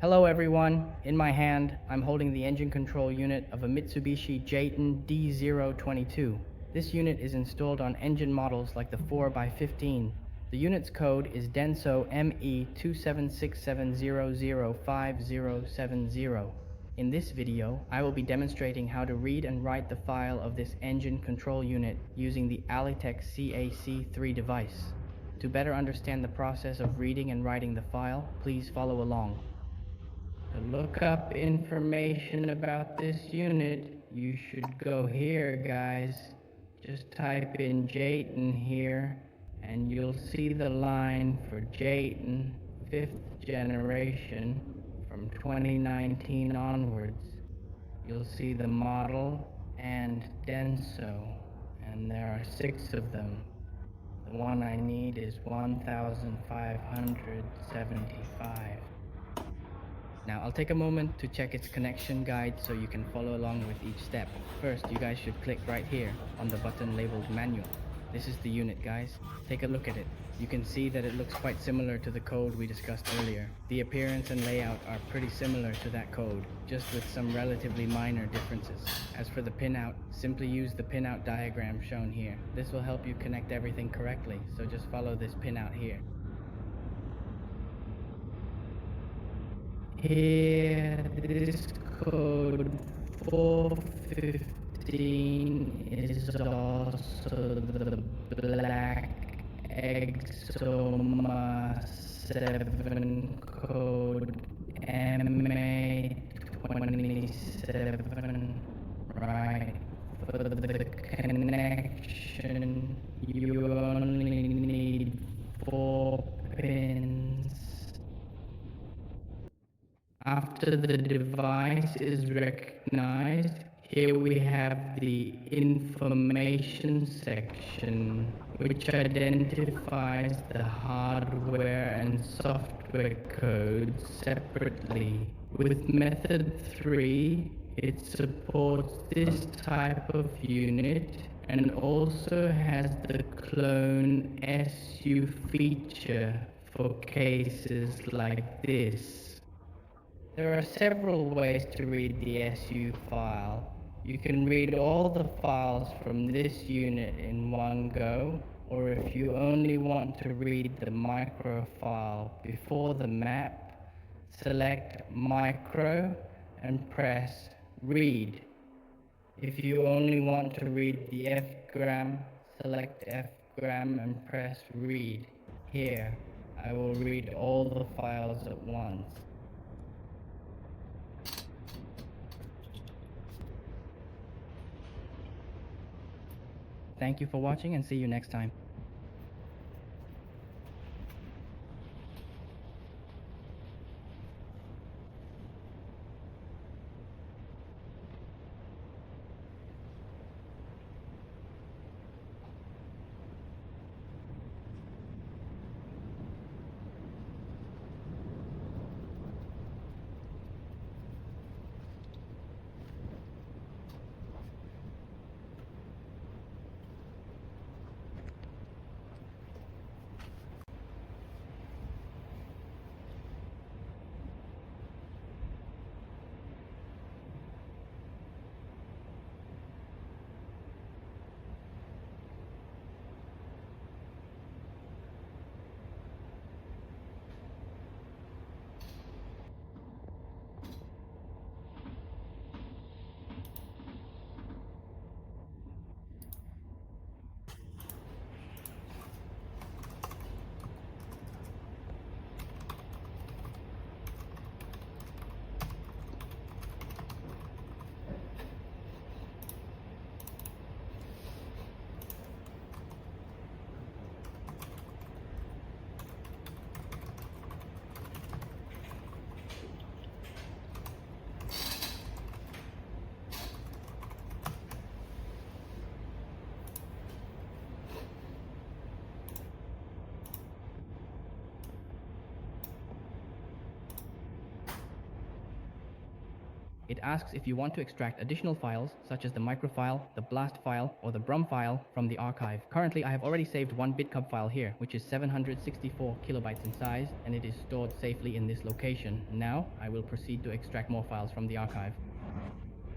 Hello everyone, in my hand I'm holding the engine control unit of a Mitsubishi Triton D022. This unit is installed on engine models like the 4x15. The unit's code is Denso ME2767005070. In this video, I will be demonstrating how to read and write the file of this engine control unit using the Alientech CAC3 device. To better understand the process of reading and writing the file, please follow along. To look up information about this unit, you should go here, guys. Just type in Triton here, and you'll see the line for Triton 5th generation from 2019 onwards. You'll see the model and Denso, and there are 6 of them. The one I need is 1575. Now I'll take a moment to check its connection guide so you can follow along with each step. First, you guys should click right here on the button labeled manual. This is the unit, guys. Take a look at it. You can see that it looks quite similar to the code we discussed earlier. The appearance and layout are pretty similar to that code, just with some relatively minor differences. As for the pinout, simply use the pinout diagram shown here. This will help you connect everything correctly, so just follow this pinout here. Here, this code 415 is also the black Exoma 7 code MA27. Right. For the connection, you only need 4 pins. After the device is recognized, here we have the information section, which identifies the hardware and software codes separately. With method 3, it supports this type of unit and also has the clone SU feature for cases like this. There are several ways to read the SU file. You can read all the files from this unit in one go, or if you only want to read the micro file before the map, select micro and press read. If you only want to read the fgram, select fgram and press read. Here, I will read all the files at once. Thank you for watching and see you next time. It asks if you want to extract additional files, such as the microfile, the blast file, or the brum file from the archive. Currently, I have already saved one bitcub file here, which is 764 kilobytes in size, and it is stored safely in this location. Now, I will proceed to extract more files from the archive.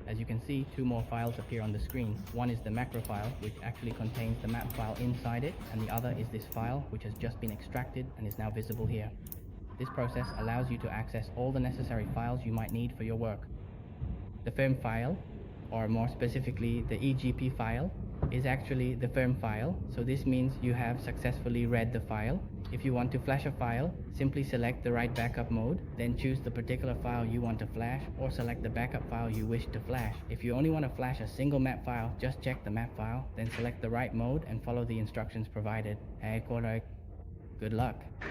As you can see, two more files appear on the screen. One is the macro file, which actually contains the map file inside it, and the other is this file, which has just been extracted and is now visible here. This process allows you to access all the necessary files you might need for your work. The firm file, or more specifically the EGP file, is actually the firm file, so this means you have successfully read the file. If you want to flash a file, simply select the right backup mode, then choose the particular file you want to flash, or select the backup file you wish to flash. If you only want to flash a single map file, just check the map file, then select the right mode and follow the instructions provided. Good luck.